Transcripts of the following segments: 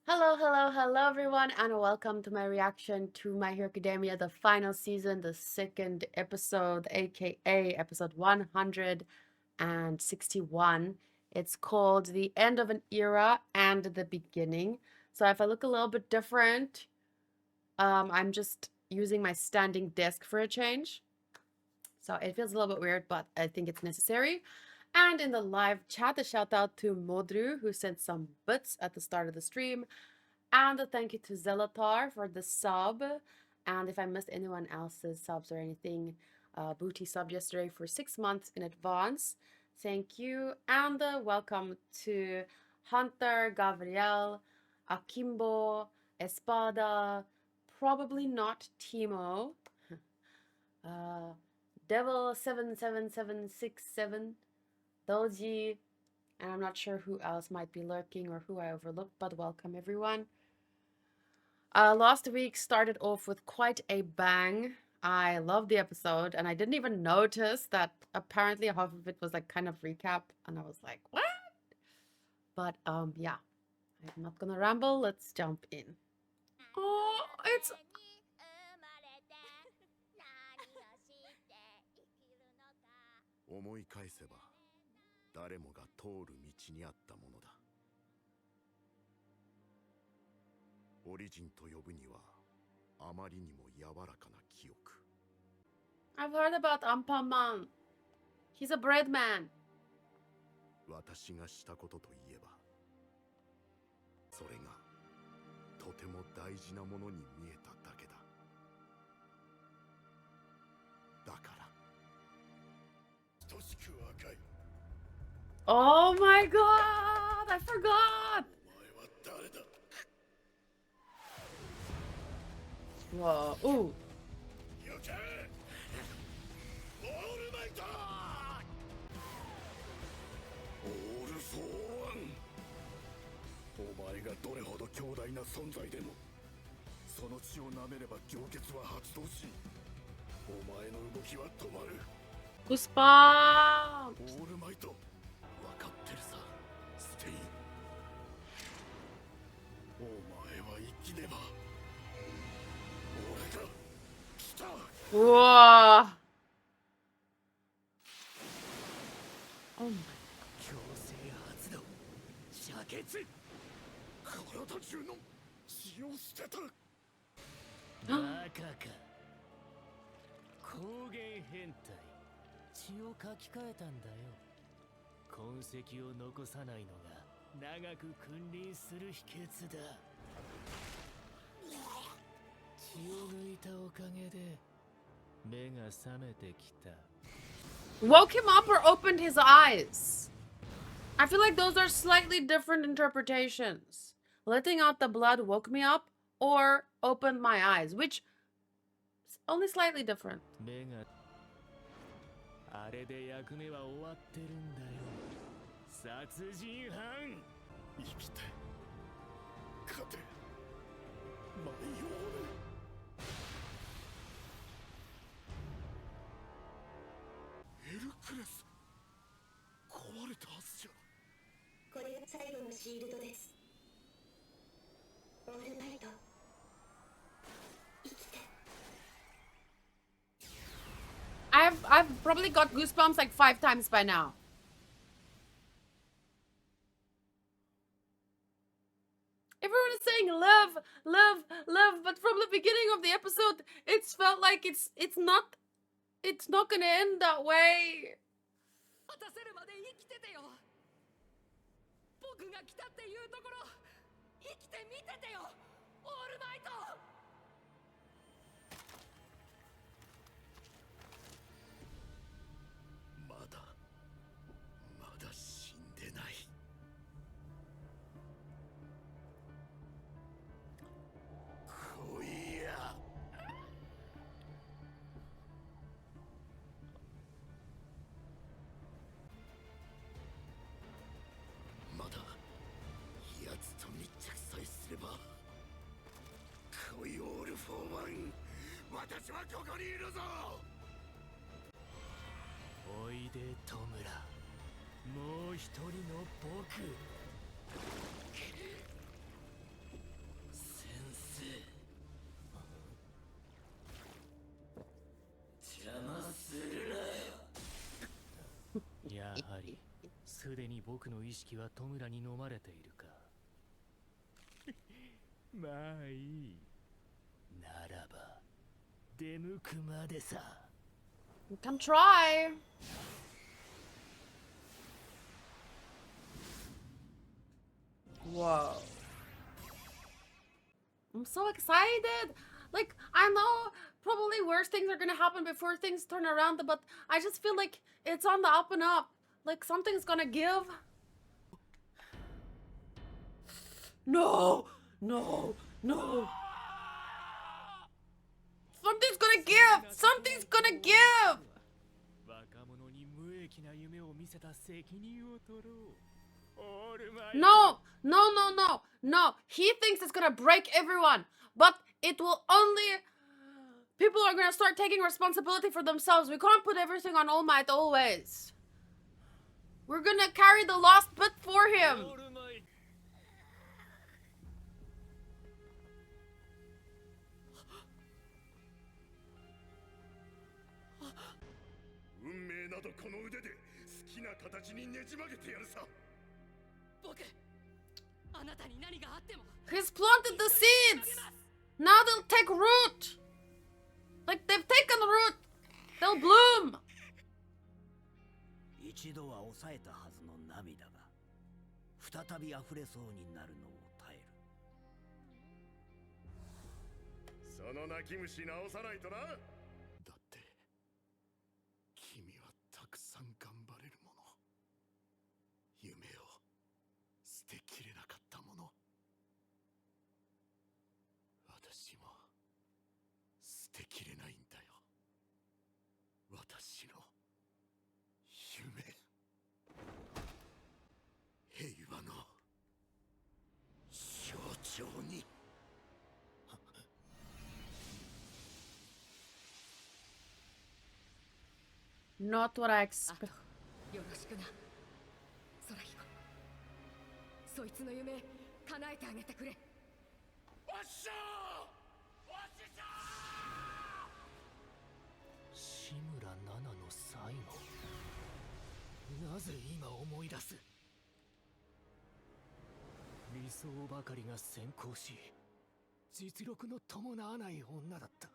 Hello, hello, hello, everyone, and welcome to my reaction to My Hero Academia, the final season, the second episode, aka episode 161. It's called The End of an Era and the Beginning. So if I look a little bit different, I'm just using my standing desk for a change. So it feels a little bit weird, but I think it's necessary. And in the live chat, a shout out to Modru, who sent some bits at the start of the stream. And a thank you to Zelatar for the sub. And if I missed anyone else's subs or anything, Booty sub yesterday for 6 months in advance. Thank you. And welcome to Hunter, Gabriel, Akimbo, Espada, probably not Timo, Devil77767, Doji, and I'm not sure who else might be lurking or who I overlooked, but welcome everyone. Last week started off with quite a bang. I loved the episode, and I didn't even notice that apparently half of it was like kind of recap, and I was like, what? But yeah, I'm not gonna ramble. Let's jump in. Oh, it's 思い返せば誰もが通る道にあったものだ。オリジンと呼ぶにはあまりにも柔らかな記憶。 I've heard about Ampaman. He's a bread man. 私がしたことといえばそれがとても大事なものに見えただけだ。だから等しく赤い。 Oh my god! I forgot! お前は誰だ。 Whoa. Ooh. 行けオールマイトオール・フォー・ワン。お前がどれほど強大な存在でもその血を舐めれば凝結は発動しお前の動きは止まる。 Goosebumps! オールマイト分かってるさステイン。お前は生きねば俺が来た。 Whoa. Oh my. 強制発動射血体中の血を捨てた。バカか光源変態血を書き換えたんだよ。痕跡を残さないのが長く君臨する秘訣だ。血を抜いたおかげで目が覚めてきた。 Woke him up or opened his eyes? I feel like those are slightly different interpretations. Letting out the blood woke me up or opened my eyes, which is only slightly different. 目があれで役目は終わってるんだよ。殺人犯。生きて勝てマイオール。エルクレス壊れたはずじゃ。これが最後のシールドです。オールマイト生きて。 I've probably got goosebumps like 5 times by now. Everyone is saying love, love, love, but from the beginning of the episode, it's felt like it's not gonna end that way. 果たせるまで生きててよ。僕が来たっていうところ生きて見ててよオールマイト。まだ死んでない。来いや。まだ奴と密着さえすれば。来いオール・フォー・ワン。私はここにいるぞ。おいでトムラ。もう一人の僕。僕の意識は戸村に飲まれているか。まあいい。ならば出向くまでさ。 You can try. Whoa. I'm so excited. Like, I know probably worse things are gonna happen before things turn around, but I just feel like it's on the up and up. Like, something's gonna give. No! No! No! Something's gonna give! Something's gonna give! 若者に無益な夢を見せた責任を取ろう。オールマイト。 No! No, no, no! No! He thinks it's gonna break everyone, but it will only... People are gonna start taking responsibility for themselves. We can't put everything on All Might always. We're gonna carry the last bit for him. オールマイト。運命などこの腕で好きな形にねじ曲げてやるさ。僕、あなたに何があっても He's planted the seeds. Now they'll take root. Like they've taken root. They'll bloom. 一度は抑えたはずの涙が再び溢れそうになるのを耐える。その泣き虫直さないとな。だって君はたくさん頑張れるもの、夢を捨てきれなかったもの、私も捨てきれないんだよ。私の夢、平和の象徴に。Not what I expect. よろしくな、空彦。そいつの夢叶えてあげてくれ。おっしゃー、おっしゃー。志村奈々の最後。なぜ今思い出す。理想ばかりが先行し、実力の伴わない女だった。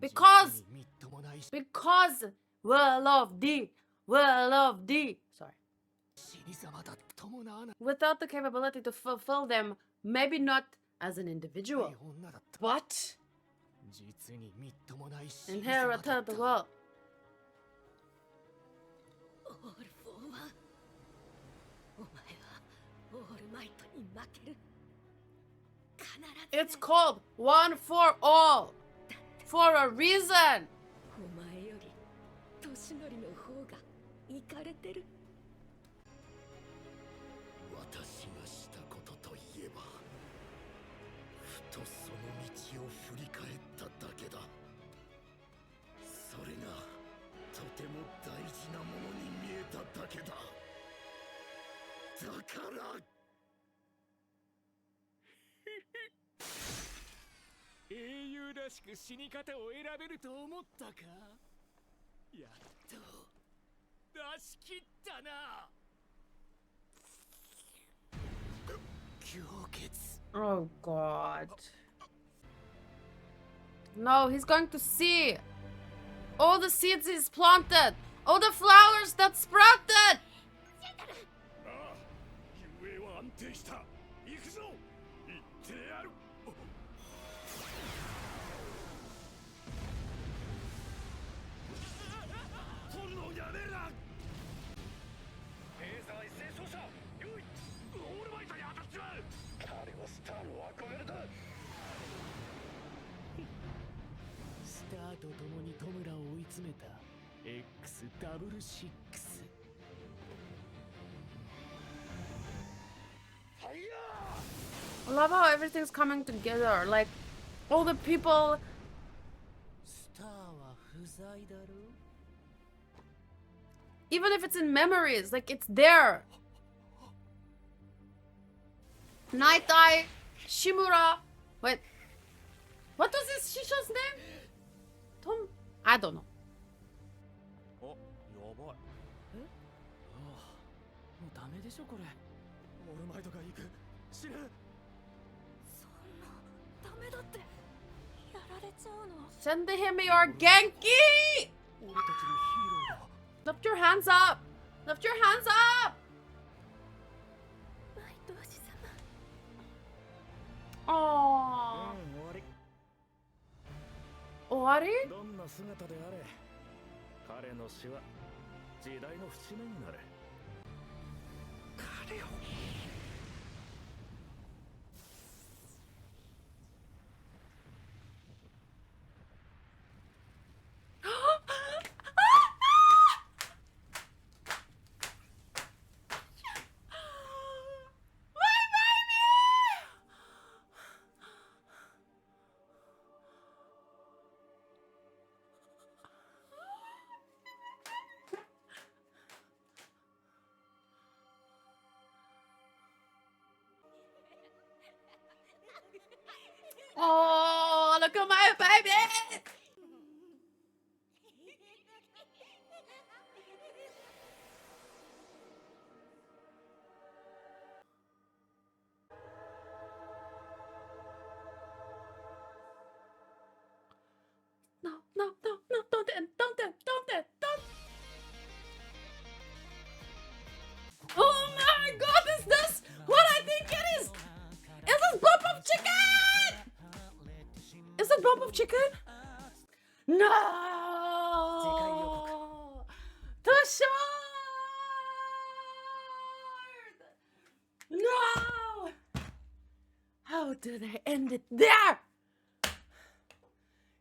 Because 実にみっともないし、 Because Will of D. Will of D. Sorry. 死に様だ。伴わない Without the capability to fulfill them, maybe not as an individual, 女だった。 but 実にみっともない死に様だった inherited the world. オールフォーワン。お前はオールマイトに負ける。必ず。 It's called One for All. For a reason. お前より年寄りの方がイかれてる。私がしたことといえば、ふとその道を振り返っただけだ。それがとても大事なものに見えただけだ。だから英雄らしく死に方を選べると思ったか。やっと出し切ったな。狂血。 Oh God. No, he's going to see all the seeds he's planted, all the flowers that sprouted. ああ、雄英は安定した。行くぞ。行ってやる。取るのをやめるな。レーザー一斉照射。よい。オールマイトに当たっちまう。彼はスターの憧れだ。スターと共に戸村を追い詰めた X66。 I love how everything's coming together. Like all the people. スターは不在だろう。 Even if it's in memories, like it's there. Night Eye, Shimura. Wait, what was this Shisha's name? Tom? I don't know. お、やばい。ああ、でしょこれ。オールマイトが行く。死ぬ。そんなダメだって。やられちゃうの。 Send him your Genki! 俺たちのヒーローが。 Lift your hands up! Lift your hands up! マイトおじさま。 Aww. 終わり Ori? どんな姿であれ彼の死は時代の節目になる彼をOh, look at my baby! No, no, no, no, don't end, don't end, don't end, don't. Oh my god, is this what I think it is? Is this bump of chicken? Is it bump of chicken? No! Too short! No! How do they end it there?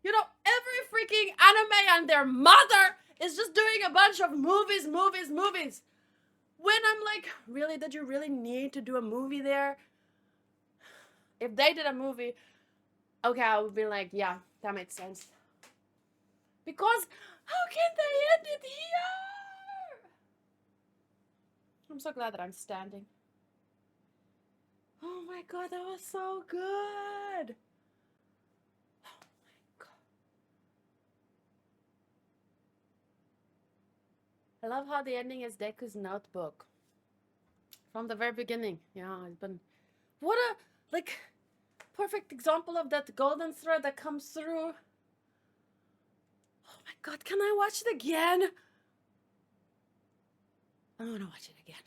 You know, every freaking anime and their mother is just doing a bunch of movies. When I'm like, really, did you really need to do a movie there? If they did a movie, okay, I would be like, yeah, that makes sense. Because how can they end it here? I'm so glad that I'm standing. Oh my god, that was so good. Oh my god. I love how the ending is Deku's notebook. From the very beginning. Yeah, it's been... What a, like, perfect example of that golden thread that comes through. Oh my god, can I watch it again? I want to watch it again.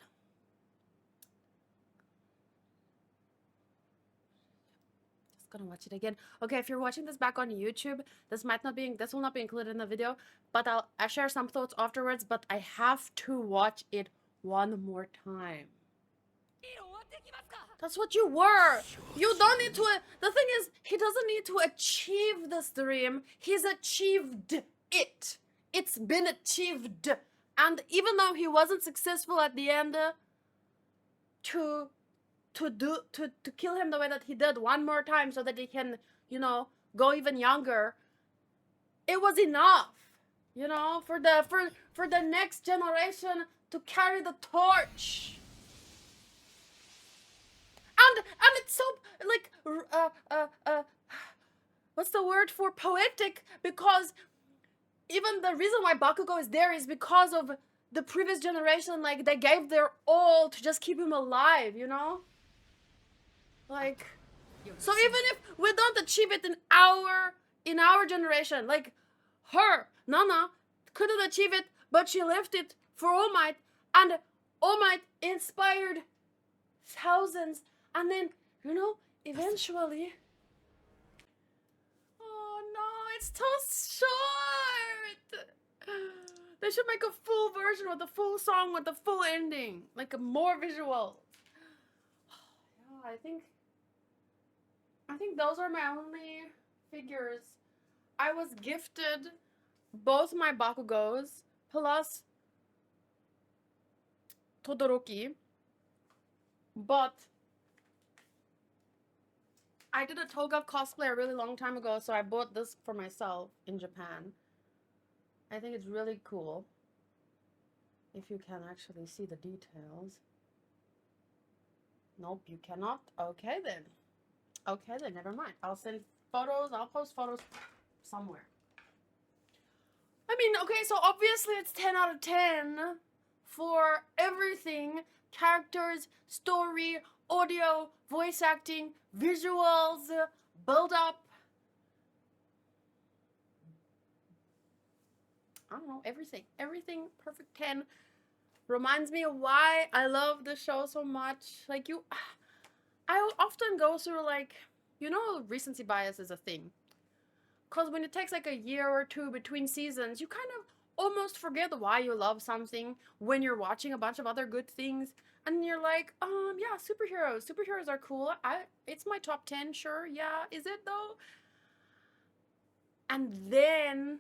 Just gonna watch it again. Okay, if you're watching this back on YouTube, this will not be included in the video, but I'll share some thoughts afterwards, but I have to watch it one more time. That's what you were. You don't need to. The thing is, he doesn't need to achieve this dream. He's achieved it. It's been achieved. And even though he wasn't successful at the end, to kill him the way that he did one more time, so that he can, you know, go even younger, it was enough. You know, for the next generation to carry the torch. And it's so, like, what's the word for poetic? Because even the reason why Bakugo is there is because of the previous generation. Like, they gave their all to just keep him alive, you know? Like, so even if we don't achieve it in our generation, like, Nana, couldn't achieve it, but she left it for All Might, and All Might inspired thousands. And then, you know, eventually... Oh no, it's too short! They should make a full version with a full song with a full ending. Like, a more visual. Yeah, I think those are my only figures. I was gifted both my Bakugos plus Todoroki, but I did a Toga cosplay a really long time ago, so I bought this for myself in Japan. I think it's really cool. If you can actually see the details. Nope, you cannot. Okay then. Okay then, never mind. I'll send photos, I'll post photos somewhere. I mean, okay, so obviously it's 10 out of 10 for everything characters, story, audio, voice acting, visuals, build up. I don't know, everything. Everything perfect 10. Reminds me of why I love the show so much. Like, I often go through, like, recency bias is a thing. Because when it takes like a year or two between seasons, you kind of almost forget why you love something when you're watching a bunch of other good things. And you're like, yeah, superheroes. Superheroes are cool. It's my top 10, sure. Yeah, is it though? And then,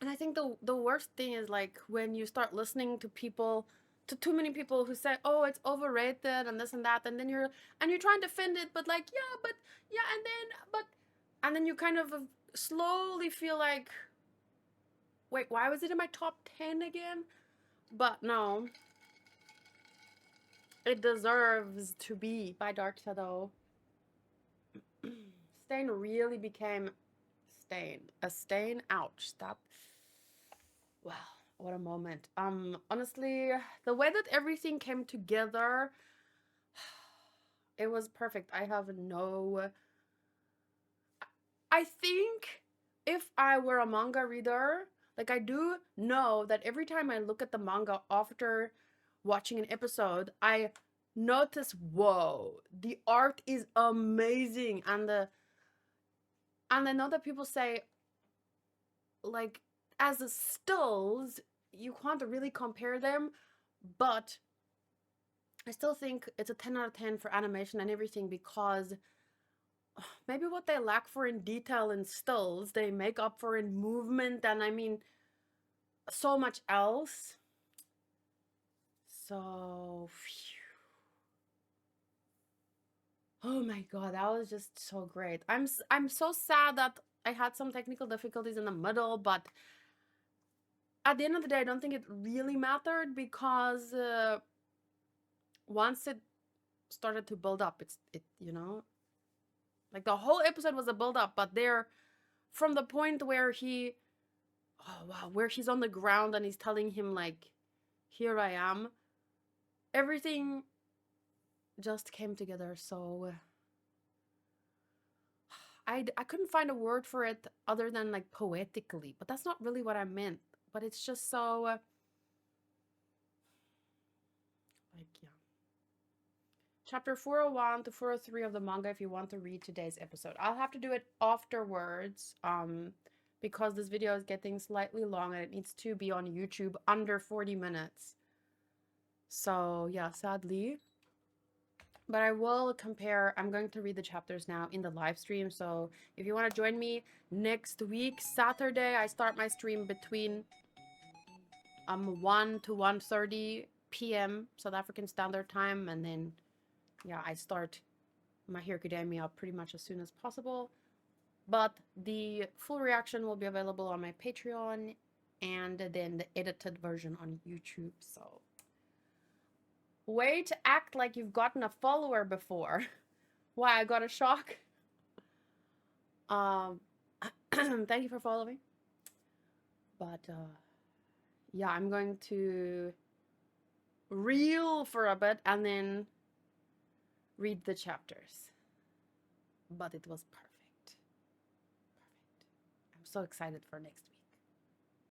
and I think the worst thing is like when you start listening to people, to too many people who say, oh, it's overrated and this and that, and then you're trying to defend it, but like, yeah, but yeah, and then you kind of slowly feel like, wait, why was it in my top 10 again? But no, it deserves to be by Dark Shadow. Stain really became Stain. A stain, ouch, stop. Wow, what a moment. Honestly, the way that everything came together, it was perfect. I think if I were a manga reader, like I do know that every time I look at the manga after watching an episode, I notice, whoa, the art is amazing. And I know that people say, like, as the stills, you can't really compare them, but I still think it's a 10 out of 10 for animation and everything, because maybe what they lack for in detail in stills, they make up for in movement, and I mean, so much else. So, phew. Oh my god, that was just so great. I'm so sad that I had some technical difficulties in the middle, but at the end of the day, I don't think it really mattered, because once it started to build up, like the whole episode was a build up, but there, from the point where where he's on the ground and he's telling him like, here I am, everything just came together. So I couldn't find a word for it other than like poetically, but that's not really what I meant. But it's just so like, yeah. Chapter 401 to 403 of the manga if you want to read today's episode. I'll have to do it afterwards, because this video is getting slightly long and it needs to be on YouTube under 40 minutes. So yeah, sadly. But I will compare. I'm going to read the chapters now in the live stream. So if you want to join me next week, Saturday, I start my stream between 1 to 1:30 p.m. South African Standard Time, and then yeah, I start My Hero Academia pretty much as soon as possible. But the full reaction will be available on my Patreon, and then the edited version on YouTube. So way to act like you've gotten a follower before. Why, I got a shock. Thank you for following. But yeah, I'm going to reel for a bit and then read the chapters. But it was perfect. Perfect. I'm so excited for next week.